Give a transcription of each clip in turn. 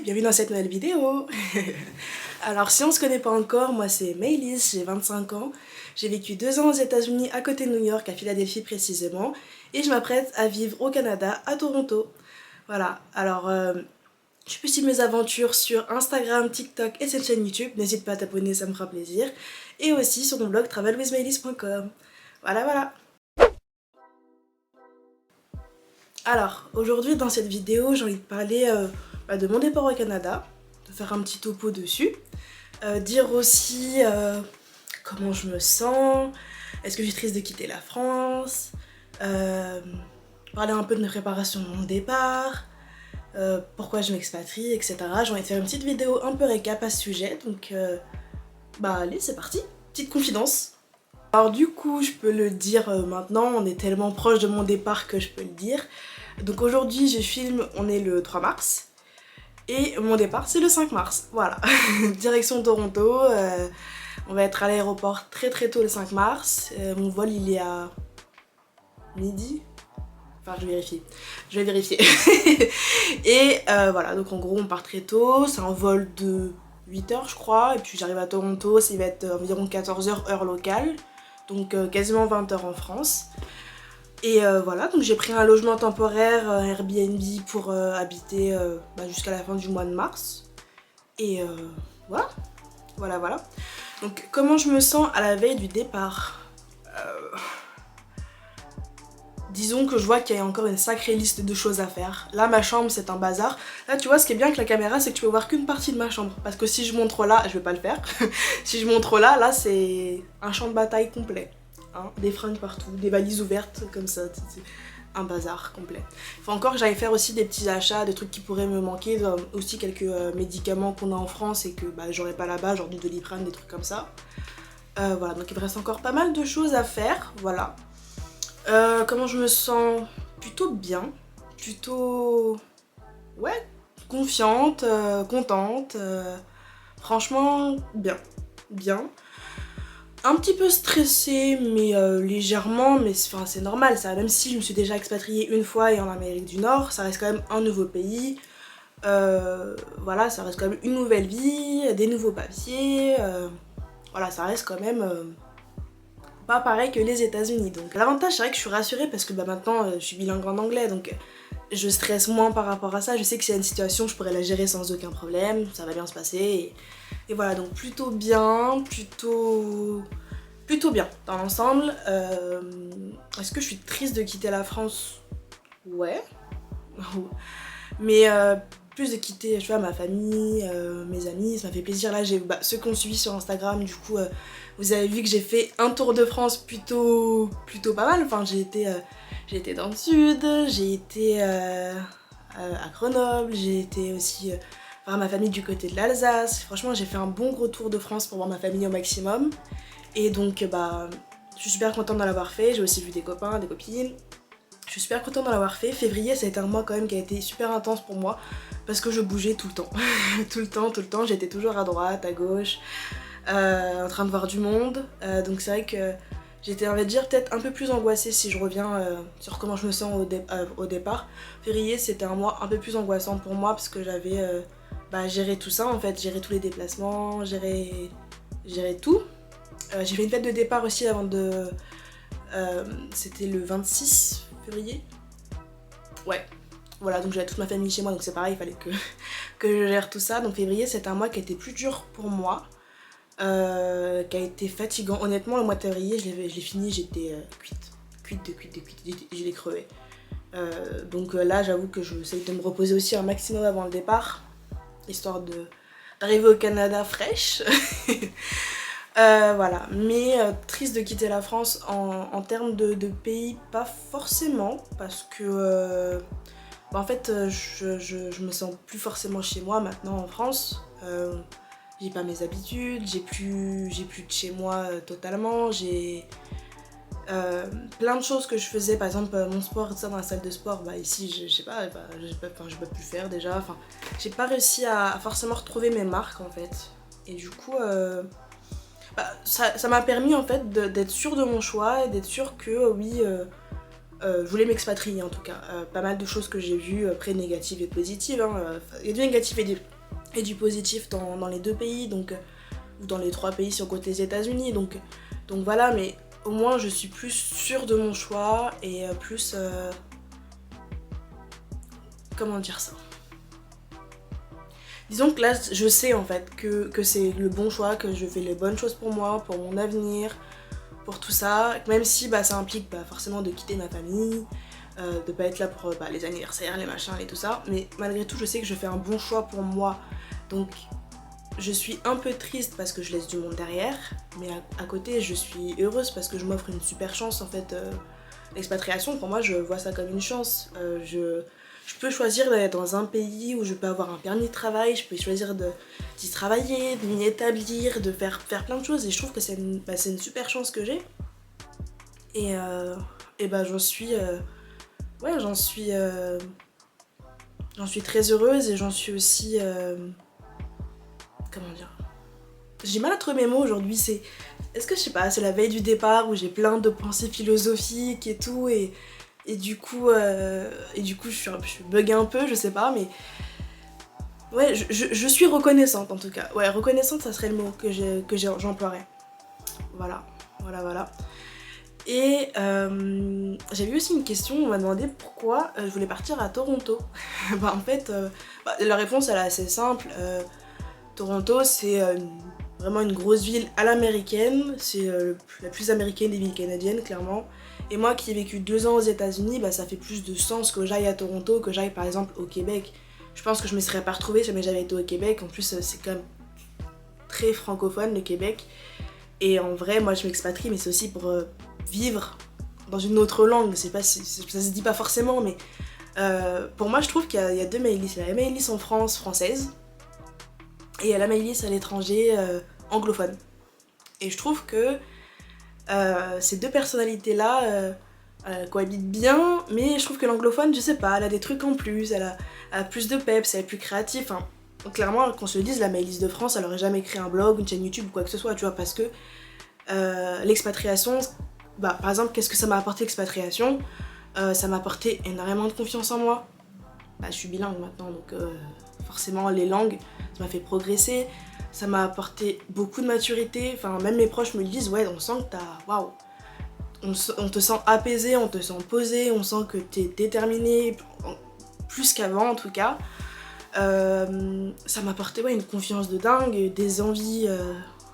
bienvenue dans cette nouvelle vidéo. Alors si on se connaît pas encore, moi c'est Maëlys, j'ai 25 ans. J'ai vécu 2 ans aux États-Unis à côté de New York, à Philadelphie précisément. Et je m'apprête à vivre au Canada, à Toronto. Voilà, alors je peux suivre mes aventures sur Instagram, TikTok et cette chaîne YouTube. N'hésite pas à t'abonner, ça me fera plaisir. Et aussi sur mon blog travelwithmaelys.com. Voilà. Alors, aujourd'hui dans cette vidéo, j'ai envie de parler de mon départ au Canada, de faire un petit topo dessus, dire aussi comment je me sens, est-ce que j'ai triste de quitter la France, parler un peu de mes préparations de mon départ, pourquoi je m'expatrie, etc. J'ai envie de faire une petite vidéo un peu récap à ce sujet, donc allez, c'est parti, petite confidence. Alors du coup, je peux le dire maintenant, on est tellement proche de mon départ que je peux le dire. Donc aujourd'hui, je filme, on est le 3 mars. Et mon départ, c'est le 5 mars. Voilà. Direction Toronto. On va être à l'aéroport très tôt le 5 mars. Mon vol, il est à midi. Enfin, je vais vérifier. Et voilà, donc en gros, on part très tôt. C'est un vol de 8 heures, je crois. Et puis j'arrive à Toronto, ça va être environ 14 heures heure locale. Donc quasiment 20 heures en France. Et voilà, donc j'ai pris un logement temporaire Airbnb pour habiter jusqu'à la fin du mois de mars. Et voilà. Donc comment je me sens à la veille du départ Disons que je vois qu'il y a encore une sacrée liste de choses à faire. Là, ma chambre, c'est un bazar. Là, tu vois, ce qui est bien avec la caméra, c'est que tu peux voir qu'une partie de ma chambre. Parce que si je montre là, je vais pas le faire. Si je montre là, c'est un champ de bataille complet. Hein, des fringues partout, des valises ouvertes comme ça, un bazar complet. Il faut encore que j'aille faire aussi des petits achats, des trucs qui pourraient me manquer, aussi quelques médicaments qu'on a en France et que j'aurais pas là-bas, genre du Doliprane, des trucs comme ça. Voilà, donc il me reste encore pas mal de choses à faire, voilà. Comment je me sens? Plutôt bien, plutôt confiante, contente, franchement bien. Un petit peu stressée, mais légèrement, mais c'est normal, ça. Même si je me suis déjà expatriée une fois et en Amérique du Nord, ça reste quand même un nouveau pays. Voilà, ça reste quand même une nouvelle vie, des nouveaux papiers. Voilà, ça reste quand même pas pareil que les États-Unis. Donc l'avantage, c'est vrai que je suis rassurée parce que maintenant je suis bilingue en anglais, donc je stresse moins par rapport à ça. Je sais que s'il y a une situation, je pourrais la gérer sans aucun problème, ça va bien se passer. Et voilà, donc plutôt bien dans l'ensemble. Est-ce que je suis triste de quitter la France? Ouais. Mais plus de quitter, tu vois, ma famille, mes amis, ça m'a fait plaisir. Là, j'ai ceux qu'on suit sur Instagram, du coup, vous avez vu que j'ai fait un tour de France plutôt pas mal. Enfin, j'ai été dans le sud, j'ai été à Grenoble, j'ai été aussi voir ma famille du côté de l'Alsace. Franchement, j'ai fait un bon gros tour de France pour voir ma famille au maximum. Et donc, je suis super contente d'en l'avoir fait. J'ai aussi vu des copains, des copines. Je suis super contente d'en l'avoir fait. Février, ça a été un mois quand même qui a été super intense pour moi parce que je bougeais tout le temps. tout le temps, j'étais toujours à droite, à gauche, en train de voir du monde. Donc c'est vrai que j'étais, on va dire, peut-être un peu plus angoissée si je reviens sur comment je me sens au départ. Février, c'était un mois un peu plus angoissant pour moi parce que j'avais géré tout ça en fait, gérer tous les déplacements, gérer tout. J'ai fait une fête de départ aussi avant de... c'était le 26 février. Ouais. Voilà, donc j'avais toute ma famille chez moi, donc c'est pareil, il fallait que je gère tout ça. Donc février, c'était un mois qui a été plus dur pour moi, qui a été fatigant. Honnêtement, le mois de février, je l'ai fini, j'étais cuite, je l'ai crevé. Donc là, j'avoue que j'essaye de me reposer aussi un maximum avant le départ, histoire d'arriver au Canada fraîche. Voilà, mais triste de quitter la France en termes de pays, pas forcément, parce que en fait je me sens plus forcément chez moi maintenant en France. J'ai pas mes habitudes, j'ai plus de chez moi totalement, j'ai plein de choses que je faisais, par exemple mon sport, tout ça dans la salle de sport, ici je sais pas, je peux plus faire déjà, enfin j'ai pas réussi à forcément retrouver mes marques en fait, et du coup ça m'a permis en fait d'être sûre de mon choix et d'être sûre que oui, je voulais m'expatrier en tout cas. Pas mal de choses que j'ai vues, après négatives et positives, hein. Il y a du négatif et du positif dans les 2 pays, donc, ou dans les 3 pays si on compte les États-Unis. Donc voilà, mais au moins je suis plus sûre de mon choix et plus... comment dire ça? Disons que là, je sais en fait que c'est le bon choix, que je fais les bonnes choses pour moi, pour mon avenir, pour tout ça. Même si ça implique forcément de quitter ma famille, de pas être là pour les anniversaires, les machins et tout ça. Mais malgré tout, je sais que je fais un bon choix pour moi. Donc je suis un peu triste parce que je laisse du monde derrière. Mais à côté, je suis heureuse parce que je m'offre une super chance en fait. L'expatriation, pour moi, je vois ça comme une chance. Je peux choisir d'aller dans un pays où je peux avoir un permis de travail, je peux choisir d'y travailler, de m'y établir, de faire plein de choses et je trouve que c'est une super chance que j'ai. Et j'en suis... ouais, j'en suis très heureuse et j'en suis aussi... comment dire? J'ai mal à trouver mes mots aujourd'hui, est-ce que je sais pas, c'est la veille du départ où j'ai plein de pensées philosophiques et tout et du coup je suis buggée un peu, je sais pas, mais ouais, je suis reconnaissante en tout cas. Ouais, reconnaissante, ça serait le mot que j'emploierais. Voilà. Et j'ai vu aussi une question, on m'a demandé pourquoi je voulais partir à Toronto. En fait, la réponse elle est assez simple. Toronto, c'est vraiment une grosse ville à l'américaine, c'est la plus américaine des villes canadiennes, clairement. Et moi qui ai vécu 2 ans aux États-Unis, ça fait plus de sens que j'aille à Toronto, que j'aille par exemple au Québec. Je pense que je me serais pas retrouvée si jamais j'avais été au Québec. En plus, c'est quand même très francophone le Québec. Et en vrai, moi je m'expatrie, mais c'est aussi pour vivre dans une autre langue. Ça se dit pas forcément, mais pour moi, je trouve qu'il y a 2 Maëlys. Il y a la Maëlys en France, française, et il y a la Maëlys à l'étranger, anglophone. Et je trouve que ces 2 personnalités-là cohabitent bien, mais je trouve que l'anglophone, je sais pas, elle a des trucs en plus, elle a plus de peps, elle est plus créative. Enfin, clairement, qu'on se le dise, la Maëlys de France, elle aurait jamais créé un blog, une chaîne YouTube ou quoi que ce soit, tu vois, parce que l'expatriation, par exemple, qu'est-ce que ça m'a apporté l'expatriation? Ça m'a apporté énormément de confiance en moi. Je suis bilingue maintenant, donc forcément les langues, ça m'a fait progresser. Ça m'a apporté beaucoup de maturité, enfin même mes proches me le disent, ouais, on sent que waouh, on te sent apaisé, on te sent posé, on sent que t'es déterminé, plus qu'avant en tout cas. Ça m'a apporté une confiance de dingue, des envies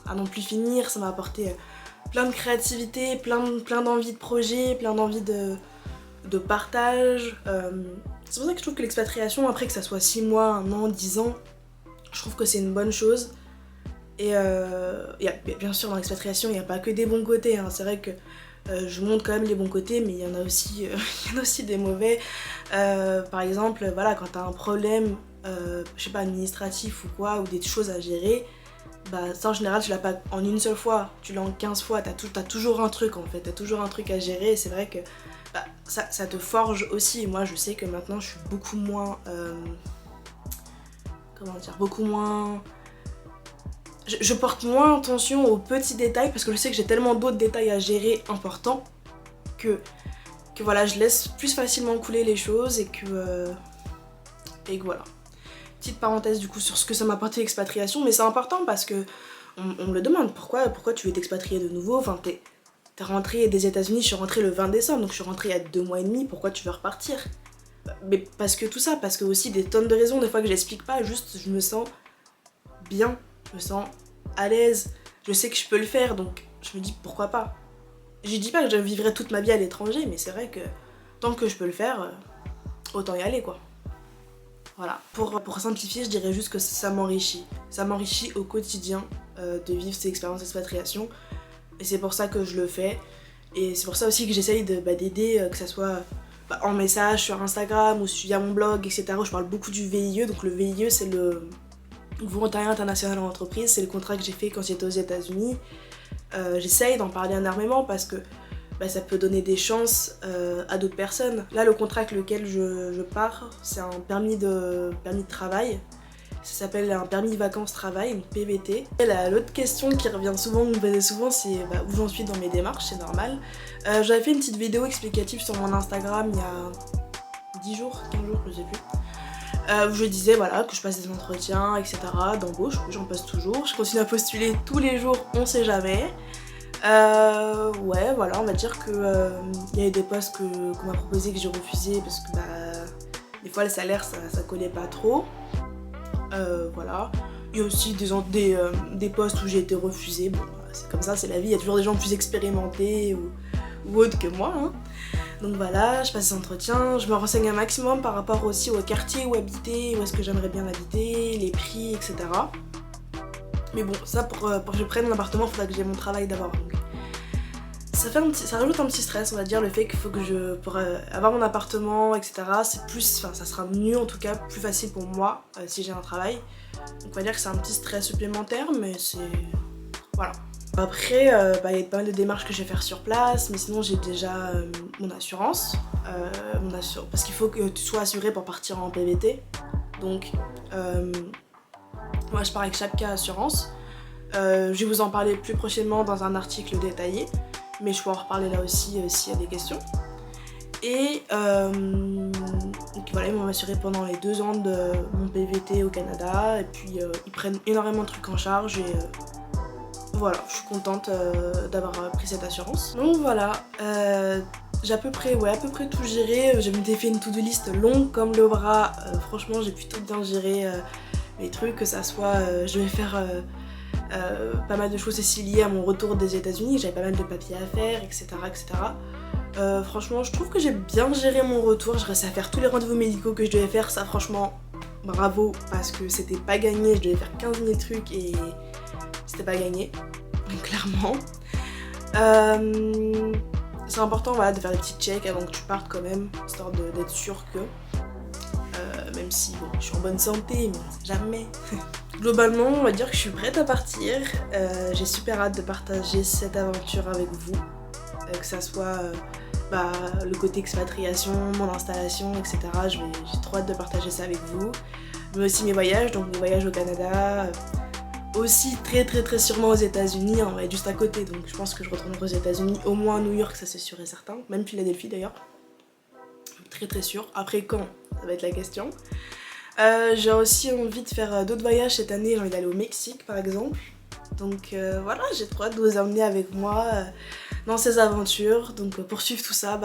à non plus finir, ça m'a apporté plein de créativité, plein d'envies de projets, plein d'envies de partage. C'est pour ça que je trouve que l'expatriation, après que ça soit 6 mois, 1 an, 10 ans, je trouve que c'est une bonne chose. Et bien sûr dans l'expatriation il n'y a pas que des bons côtés, hein. C'est vrai que je montre quand même les bons côtés, mais il y en a aussi, des mauvais. Par exemple, voilà, quand t'as un problème, je sais pas, administratif ou quoi, ou des choses à gérer, ça en général tu l'as pas en une seule fois, tu l'as en 15 fois, t'as toujours un truc en fait, t'as toujours un truc à gérer et c'est vrai que ça te forge aussi. Moi je sais que maintenant je suis beaucoup moins... beaucoup moins... Je porte moins attention aux petits détails parce que je sais que j'ai tellement d'autres détails à gérer importants que voilà, je laisse plus facilement couler les choses et que voilà. Petite parenthèse du coup sur ce que ça m'a apporté l'expatriation, mais c'est important parce que on me le demande, pourquoi tu veux t'expatrier de nouveau? Enfin, t'es rentrée des États-Unis, je suis rentrée le 20 décembre, donc je suis rentrée il y a 2 mois et demi, pourquoi tu veux repartir? Mais parce que tout ça, parce que aussi des tonnes de raisons, des fois que j'explique pas, juste je me sens bien, je me sens à l'aise, je sais que je peux le faire, donc je me dis pourquoi pas. Je dis pas que je vivrai toute ma vie à l'étranger, mais c'est vrai que tant que je peux le faire, autant y aller quoi. Voilà, pour simplifier, je dirais juste que ça m'enrichit. Ça m'enrichit au quotidien de vivre ces expériences d'expatriation. Et c'est pour ça que je le fais. Et c'est pour ça aussi que j'essaye d'aider, que ça soit en message sur Instagram ou via mon blog, etc. Où je parle beaucoup du VIE. Donc le VIE, c'est le Volontariat International en Entreprise. C'est le contrat que j'ai fait quand j'étais aux États-Unis. J'essaye d'en parler énormément parce que ça peut donner des chances à d'autres personnes. Là, le contrat avec lequel je pars, c'est un permis de travail. Ça s'appelle un permis de vacances-travail, une PVT. L'autre question qui revient souvent, me posait souvent, c'est où j'en suis dans mes démarches, c'est normal. J'avais fait une petite vidéo explicative sur mon Instagram il y a 10 jours, 15 jours, je sais plus. où je disais voilà que je passe des entretiens, etc. d'embauche, j'en passe toujours. Je continue à postuler tous les jours, on sait jamais. Ouais, voilà, on va dire que y a eu des postes qu'on m'a proposé que j'ai refusé parce que des fois le salaire ça collait pas trop. Voilà. Il y a aussi des postes où j'ai été refusée. Bon, c'est comme ça, c'est la vie. Il y a toujours des gens plus expérimentés ou autres que moi. Hein. Donc voilà, je passe des entretiens. Je me renseigne un maximum par rapport aussi au quartier où habiter, où est-ce que j'aimerais bien habiter, les prix, etc. Mais bon, ça pour que je prenne mon appartement, il faudra que j'ai mon travail d'abord. Donc ça rajoute un petit stress, on va dire, le fait qu'il faut que pour avoir mon appartement, etc. c'est plus, enfin ça sera mieux en tout cas, plus facile pour moi si j'ai un travail. Donc on va dire que c'est un petit stress supplémentaire, mais c'est... voilà. Après, il y a pas mal de démarches que je vais faire sur place, mais sinon j'ai déjà mon assurance. Parce qu'il faut que tu sois assuré pour partir en PVT. Donc, moi je pars avec Chapka Assurance. Je vais vous en parler plus prochainement dans un article détaillé, mais je peux en reparler là aussi s'il y a des questions. Et donc voilà, ils m'ont assuré pendant les 2 ans de mon PVT au Canada, et puis ils prennent énormément de trucs en charge, et voilà, je suis contente d'avoir pris cette assurance. Donc voilà, j'ai à peu près tout géré. J'ai fait une to-do list longue comme le bras. Franchement, j'ai plutôt bien géré mes trucs, que ça soit, je vais faire pas mal de choses aussi liées à mon retour des États-Unis. J'avais pas mal de papiers à faire, etc. etc. Franchement, je trouve que j'ai bien géré mon retour. Je restais à faire tous les rendez-vous médicaux que je devais faire. Ça, franchement, bravo, parce que c'était pas gagné. Je devais faire 15 000 trucs et c'était pas gagné, clairement. C'est important, voilà, de faire des petits checks avant que tu partes quand même, histoire d'être sûr que... même si bon, je suis en bonne santé, mais on sait jamais. Globalement, on va dire que je suis prête à partir. J'ai super hâte de partager cette aventure avec vous. Que ça soit le côté expatriation, mon installation, etc. J'ai trop hâte de partager ça avec vous. Mais aussi mes voyages, donc mes voyages au Canada. Aussi très sûrement aux États-Unis, on va être juste à côté, donc je pense que je retournerai aux États-Unis, au moins à New York, ça c'est sûr et certain, même Philadelphie d'ailleurs. Très sûr. Après quand, ça va être la question. J'ai aussi envie de faire d'autres voyages cette année, j'ai envie d'aller au Mexique par exemple. Donc voilà, j'ai trop hâte de vous emmener avec moi dans ces aventures. Donc pour suivre tout ça,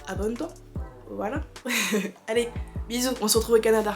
abonne-toi. Voilà. Allez, bisous, on se retrouve au Canada.